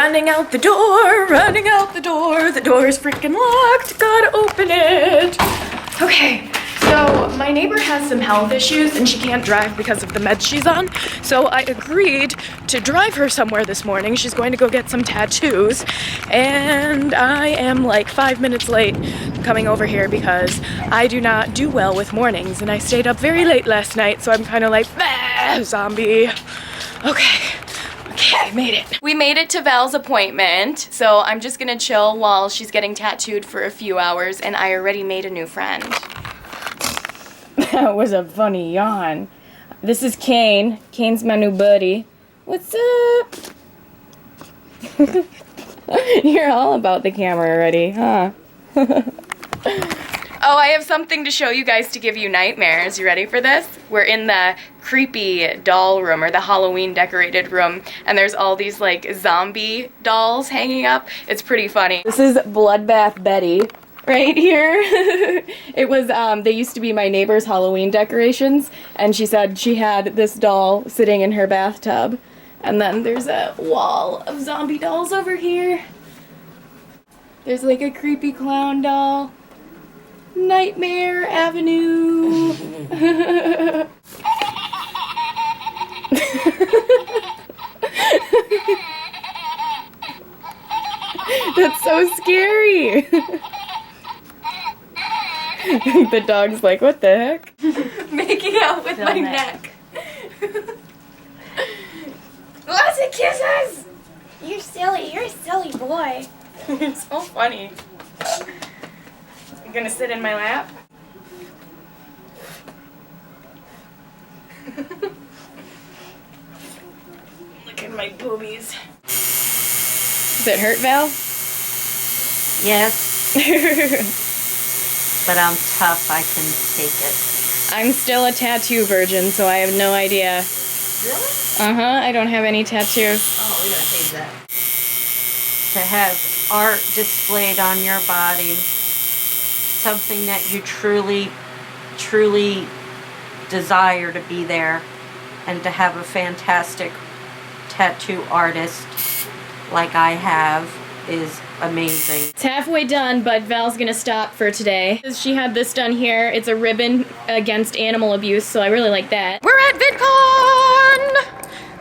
running out the door, running out the door. The door's freaking locked, gotta open it. Okay, so my neighbor has some health issues and she can't drive because of the meds she's on. So I agreed to drive her somewhere this morning. She's going to go get some tattoos. And I am like 5 minutes late coming over here because I do not do well with mornings. And I stayed up very late last night, so I'm kind of like, bah, zombie. Okay. Okay, made it. We made it to Val's appointment, so I'm just gonna chill while she's getting tattooed for a few hours, and I already made a new friend. That was a funny yawn. This is Kane. Kane's my new buddy. What's up? You're all about the camera already, huh? Oh, I have something to show you guys to give you nightmares. You ready for this? We're in the creepy doll room, or the Halloween decorated room, and there's all these like zombie dolls hanging up. It's pretty funny. This is Bloodbath Betty right here. It was, they used to be my neighbor's Halloween decorations, and she said she had this doll sitting in her bathtub. And then there's a wall of zombie dolls over here. There's like a creepy clown doll. Nightmare Avenue. That's so scary. The dog's like, what the heck? Making out with my neck. Lots of kisses! You're silly boy. You're so funny. You gonna sit in my lap? Look at my boobies. Does it hurt, Val? Yes. But I'm tough, I can take it. I'm still a tattoo virgin, so I have no idea. Really? Uh-huh, I don't have any tattoos. Oh, we gotta change that. To have art displayed on your body, something that you truly, truly desire to be there, and to have a fantastic tattoo artist like I have is amazing. It's halfway done, but Val's gonna stop for today. She had this done here. It's a ribbon against animal abuse, so I really like that. We're at VidCon!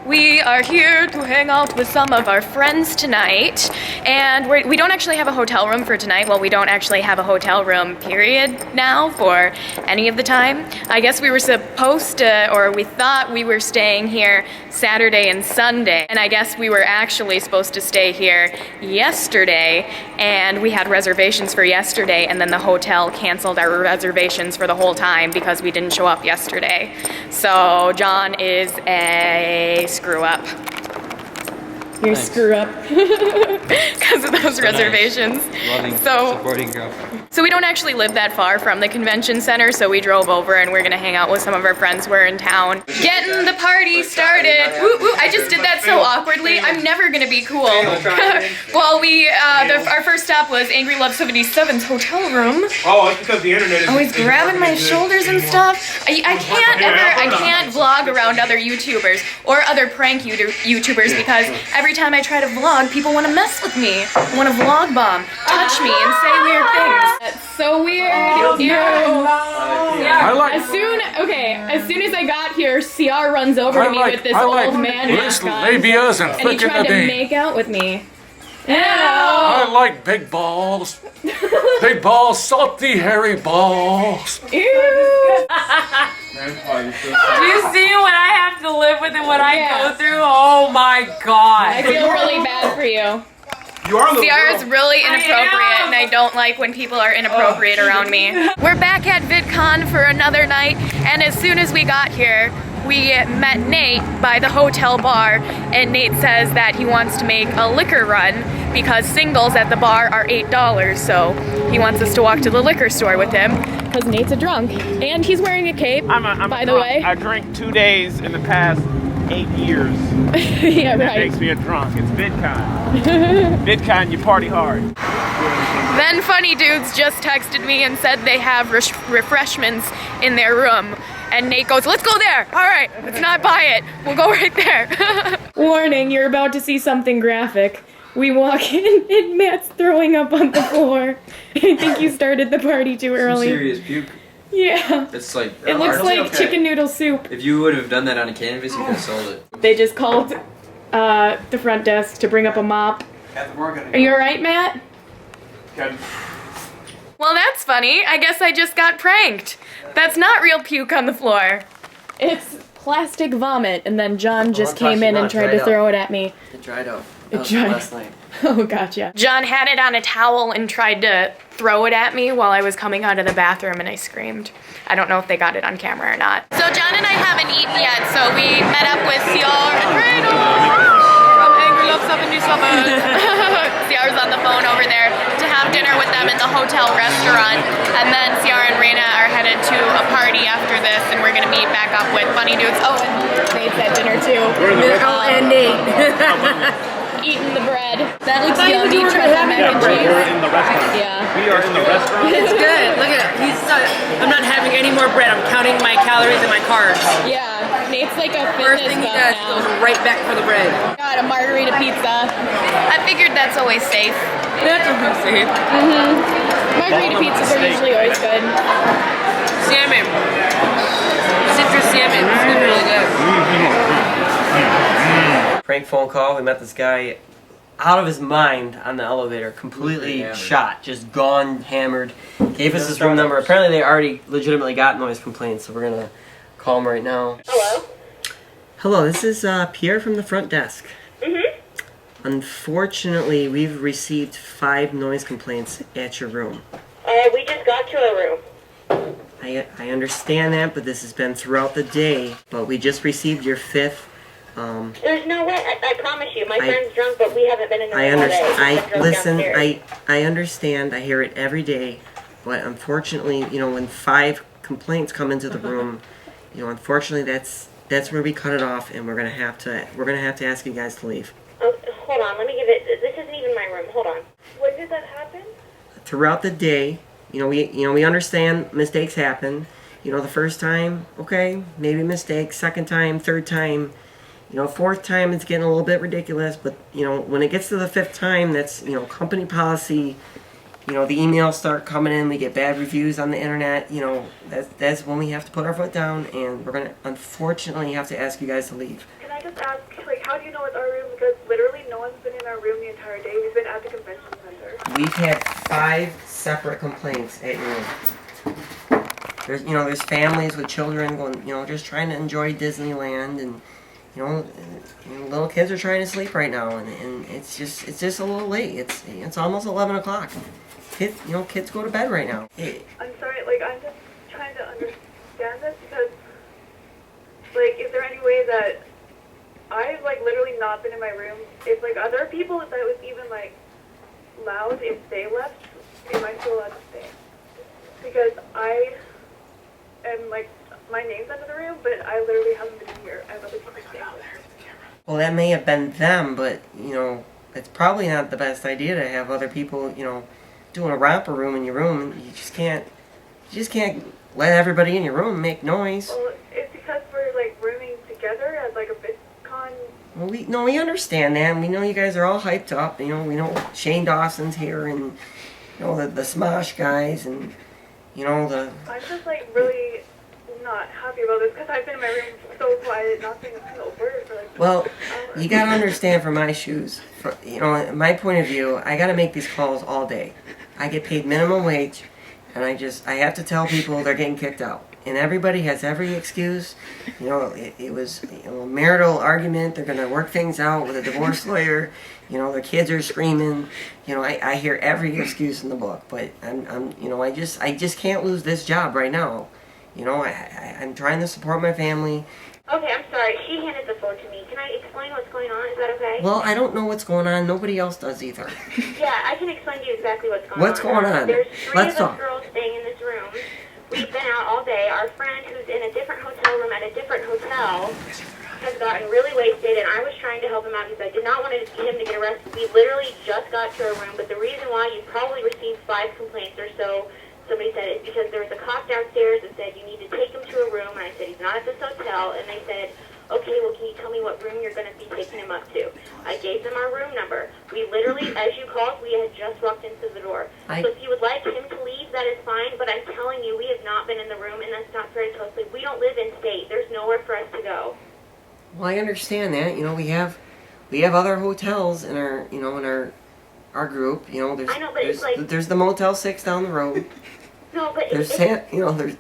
We are here to hang out with some of our friends tonight, and we don't actually have a hotel room for tonight. Well, we don't actually have a hotel room, period, now for any of the time. I guess we were supposed to, or we thought we were staying here Saturday and Sunday, and I guess we were actually supposed to stay here yesterday, and we had reservations for yesterday, and then the hotel canceled our reservations for the whole time because we didn't show up yesterday. So John is a screw up. You're a screw up because of those reservations. Loving, supporting girlfriend. So we don't actually live that far from the convention center, so we drove over and we're gonna hang out with some of our friends who are in town. Getting the party started. Woo woo! I just did that so awkwardly. I'm never gonna be cool. Well, our first stop was AngryLoveVlogs' hotel room. Oh, it's because the internet is. Oh, he's grabbing my shoulders and stuff. I can't vlog around other YouTubers or other prank YouTubers because every time I try to vlog, people want to mess with me, want to vlog bomb, touch me, and say weird things. That's so weird. As soon as I got here, CR runs over to me with this old man mask on, labias and he tried to make out with me. I like big balls. Big balls, salty, hairy balls. Ew. Do you see what I have to live with and what I go through? Oh my god. I feel really bad for you. You are CR is really inappropriate, and I don't like when people are inappropriate around me. We're back at VidCon for another night, and as soon as we got here, we met Nate by the hotel bar, and Nate says that he wants to make a liquor run because singles at the bar are $8, so he wants us to walk to the liquor store with him because Nate's a drunk, and he's wearing a cape, by the way. I drank 2 days in the past 8 years. Yeah, That right. makes me a drunk. It's VidCon. VidCon, you party hard. Then Funny Dudes just texted me and said they have refreshments in their room. And Nate goes, let's go there. All right, let's not buy it. We'll go right there. Warning, you're about to see something graphic. We walk in and Matt's throwing up on the floor. I think you started the party too early. Serious puke. Yeah. It's like It looks like chicken noodle soup. If you would have done that on a canvas, you could have sold it. They just called the front desk to bring up a mop. Are you alright, Matt? Good. Well, that's funny. I guess I just got pranked. That's not real puke on the floor. It's plastic vomit, and then John just came in and tried to throw it at me. It dried out. It dried last night. Oh, gotcha. John had it on a towel and tried to throw it at me while I was coming out of the bathroom, and I screamed. I don't know if they got it on camera or not. So John and I haven't eaten yet, so we met up with Ciar and Reno from AngryLoveVlogs. Ciar's on the phone over there to have dinner with them in the hotel restaurant, and then Ciar and Rena are headed to a party after this, and we're gonna meet back up with Funny Dudes. Oh, and Nate's at dinner too. Oh, and Nate. Eating the bread. That looks yummy. Truffle mac and cheese. We're in the restaurant. Yeah. We are in the restaurant. It's good. Look at it. I'm not having any more bread. I'm counting my calories and my carbs. Yeah. Nate's like a First fitness thing he buff does now. goes right back for the bread. Got a margarita pizza. I figured that's always safe. That's what I'm saying. Margarita pizzas are usually always good. Salmon. Citrus salmon. It's really good. Prank phone call. We met this guy out of his mind on the elevator, completely shot, just gone, hammered. Gave us his room number. Apparently they already legitimately got noise complaints, so we're gonna call him right now. Hello? Hello, this is Pierre from the front desk. Mm-hmm. Unfortunately, we've received 5 noise complaints at your room. We just got to a room. I understand that, but this has been throughout the day. But we just received your 5th. There's no way. I promise you. My friend's drunk, but we haven't been in the room all day. I understand. I hear it every day. But unfortunately, you know, when 5 complaints come into the room, you know, unfortunately, that's where we cut it off, and we're gonna have to ask you guys to leave. Oh, hold on. Let me give it. This isn't even my room. Hold on. When did that happen? Throughout the day, we understand mistakes happen. You know, the first time, okay, maybe a mistake. Second time, third time, you know, 4th time, it's getting a little bit ridiculous. But you know, when it gets to the 5th time, that's, you know, company policy. You know, the emails start coming in. We get bad reviews on the internet. You know, that's when we have to put our foot down, and we're gonna unfortunately have to ask you guys to leave. Can I just ask, like, how do you know it's our room? Because literally no one's been in our room the entire day. We've been at the convention center. We've had 5 separate complaints at your room. There's families with children going, you know, just trying to enjoy Disneyland, and you know, little kids are trying to sleep right now, and it's just a little late. It's almost 11 o'clock. Kids go to bed right now. I'm sorry, like, I'm just trying to understand this because, like, is there any way that I've, like, literally not been in my room? If, like, other people that was even, like, loud, if they left, am I still allowed to stay? Because I am, like, my name's under the room, but I literally haven't been here. I have other people staying with me. Well, that may have been them, but you know, it's probably not the best idea to have other people, you know, doing a romper room in your room. You just can't let everybody in your room make noise. Well, it's because we're, like, rooming together as, like, a vidcon. Well, we understand that, and we know you guys are all hyped up. You know, we know Shane Dawson's here, and you know the Smosh guys, and you know the. I'm just, like, really not happy about this because I've been in my room so quiet, not saying a single word for, like, Well, hours. you gotta understand from my shoes, you know, my point of view, I gotta make these calls all day. I get paid minimum wage, and I have to tell people they're getting kicked out. And everybody has every excuse. You know, it was, you know, a marital argument. They're gonna work things out with a divorce lawyer. You know, their kids are screaming. You know, I hear every excuse in the book. But you know, I just can't lose this job right now. You know, I'm trying to support my family. Okay, I'm sorry. She handed the phone to me. Can I explain what's going on? Is that okay? Well, I don't know what's going on. Nobody else does either. Yeah, I can explain to you exactly what's going on. What's going on? There's 3 Let's of us talk. girls staying in this room. We've been out all day. Our friend who's in a different hotel room at a different hotel has gotten really wasted, and I was trying to help him out because I did not want him to get arrested. We literally just got to our room, but the reason why you probably received 5 complaints or so, somebody said, it's because there was a cop downstairs that said you need to take him to a room, and I said he's not at this hotel, and they said, okay, well, can you tell me what room you're going to be taking him up to? I gave them our room number. We literally, as you called, we had just walked into the door. So if you would like him to leave, that is fine, but I'm telling you, we have not been in the room, and that's not very closely. We don't live in state. There's nowhere for us to go. Well, I understand that. You know, we have other hotels in our, you know, in our group. You know, I know, but it's like, there's the Motel 6 down the road. no, but There's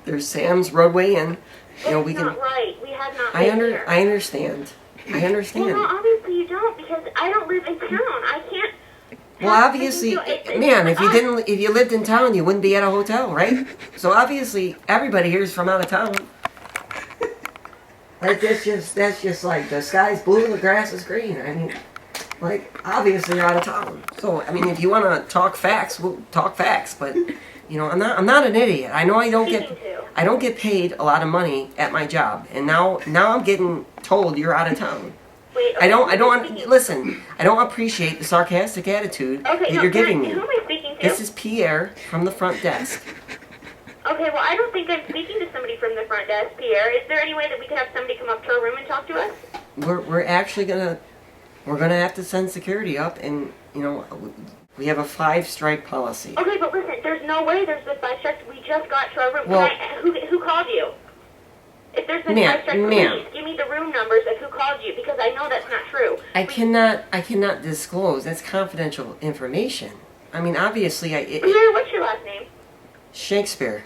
there's Sam's Roadway Inn. You know, we that's can. not right. We have not been here. I understand. I understand. Well, no, obviously you don't, because I don't live in town. I can't. Well, obviously, ma'am, if you lived in town, you wouldn't be at a hotel, right? So obviously, everybody here is from out of town. Like that's just like the sky's blue, the grass is green. I mean, like obviously you're out of town. So I mean, if you want to talk facts, we'll talk facts. But you know, I'm not an idiot. I know I don't get paid a lot of money at my job, and now I'm getting told you're out of town. Wait, okay, I don't listen. I don't appreciate the sarcastic attitude that you're giving me. Who am I speaking to? This is Pierre from the front desk. Okay, well, I don't think I'm speaking to somebody from the front desk, Pierre. Is there any way that we could have somebody come up to our room and talk to us? We're actually gonna have to send security up, and you know we have a 5-strike policy. Okay, but listen, there's no way there's been 5 strikes. We just got to our room. Well, who called you? If there's been 5 strikes, please give me the room numbers of who called you, because I know that's not true. I cannot disclose. That's confidential information. I mean, obviously, Pierre, what's your last name? Shakespeare.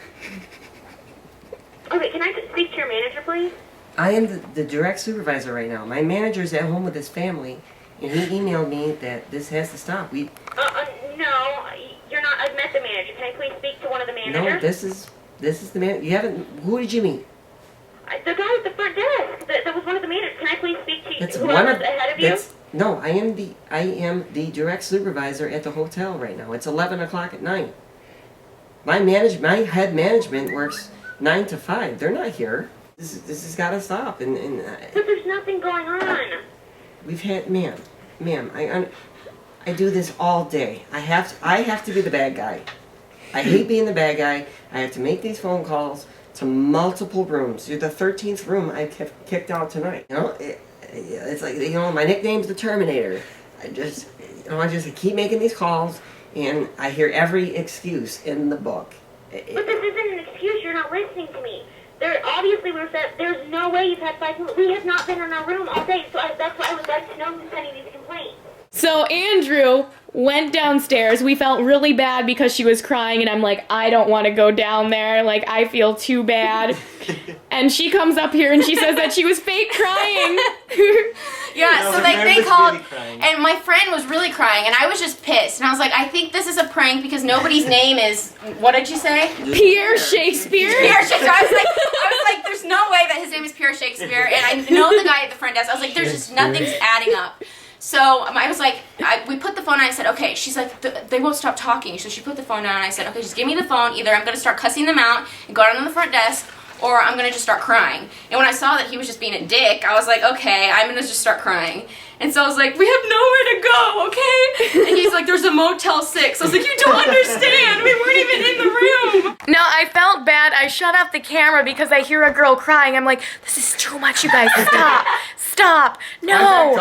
Okay, can I speak to your manager, please? I am the direct supervisor right now. My manager's at home with his family, and he emailed me that this has to stop. No, you're not. I've met the manager. Can I please speak to one of the managers? No, this is the man. You haven't. Who did you meet? The guy at the front desk. That was one of the managers. Can I please speak to That's whoever's ahead of you? No, I am the direct supervisor at the hotel right now. It's 11 o'clock at night. My head management works 9 to 5. They're not here. This has got to stop. But there's nothing going on. We've had, ma'am, I do this all day. I have to be the bad guy. I hate being the bad guy. I have to make these phone calls to multiple rooms. You're the 13th room I kicked out tonight. You know, it's like, you know, my nickname's the Terminator. I just keep making these calls, and I hear every excuse in the book. But this isn't an excuse. You're not listening to me. There's no way you've had 5 minutes. We have not been in our room all day, so that's why I would like to know who's sending these complaints. So Andrew went downstairs. We felt really bad because she was crying, and I'm like, I don't want to go down there. Like, I feel too bad. And she comes up here and she says that she was fake crying. Yeah, so they called, and my friend was really crying, and I was just pissed. And I was like, I think this is a prank because nobody's name is, what did you say? Pierre Shakespeare. Pierre Shakespeare. I was like, there's no way that his name is Pierre Shakespeare, and I know the guy at the front desk. I was like, there's just nothing's adding up. So I was like, we put the phone on, I said, okay, she's like, they won't stop talking. So she put the phone down, and I said, okay, just give me the phone. Either I'm going to start cussing them out and go down to the front desk, or I'm going to just start crying. And when I saw that he was just being a dick, I was like, okay, I'm going to just start crying. And so I was like, we have nowhere to go, okay? And he's like, there's a Motel 6. I was like, you don't understand. We weren't even in the room. No, I felt bad. I shut off the camera because I hear a girl crying. I'm like, this is too much, you guys. Stop. Stop. No.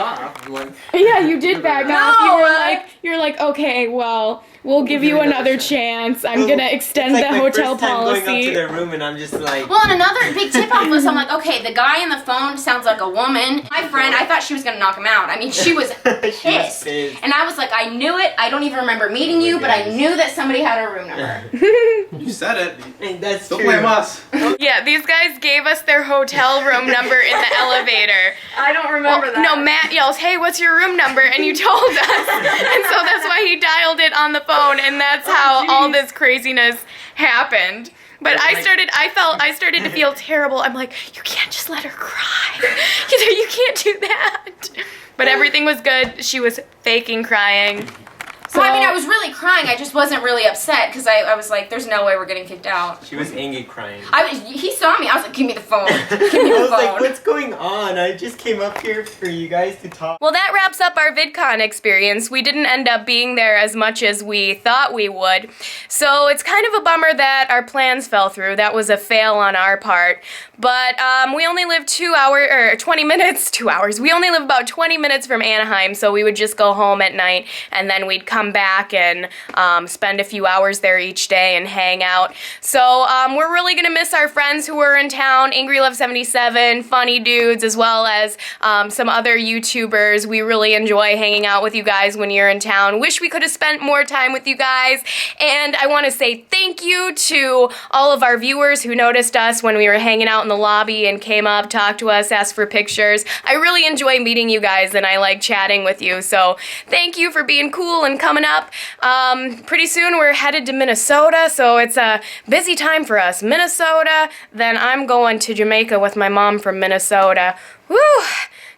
Yeah, you did back off. You're like, okay, well, we'll give you another chance. I'm gonna extend the hotel policy. Going up to their room, and I'm just like. Well, and another big tip off was, I'm like, okay, the guy on the phone sounds like a woman. My friend, I thought she was gonna knock him out. I mean, she was pissed. And I was like, I knew it. I don't even remember meeting you, but I knew that somebody had our room number. You said it. And that's Don't true. blame us. Yeah, these guys gave us their hotel room number in the elevator. I don't remember that. No, Matt yells, hey, what's your room number? And you told us. And so that's why he dialed it on the phone, and that's how all this craziness happened. But I started to feel terrible. I'm like, you can't just let her cry. You can't do that. But everything was good. She was faking crying. So I mean, I was really crying. I just wasn't really upset because I was like, "There's no way we're getting kicked out." She was angry crying. He saw me. I was like, "Give me the phone. Give me I the was phone." like, what's going on? I just came up here for you guys to talk. Well, that wraps up our VidCon experience. We didn't end up being there as much as we thought we would. So it's kind of a bummer that our plans fell through. That was a fail on our part. But we only live 20 minutes, 2 hours. We only live about 20 minutes from Anaheim, so we would just go home at night and then we'd come back and spend a few hours there each day and hang out. So we're really gonna miss our friends who were in town, AngryLove77, Funny Dudes, as well as some other YouTubers. We really enjoy hanging out with you guys when you're in town. Wish we could have spent more time with you guys. And I want to say thank you to all of our viewers who noticed us when we were hanging out in the lobby and came up, talked to us, asked for pictures. I really enjoy meeting you guys and I like chatting with you. So thank you for being cool and coming up. Pretty soon we're headed to Minnesota, so it's a busy time for us. Minnesota, then I'm going to Jamaica with my mom from Minnesota. Woo!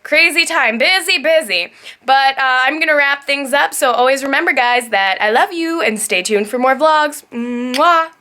Crazy time. Busy, busy. But I'm going to wrap things up, so always remember, guys, that I love you and stay tuned for more vlogs. Mwah!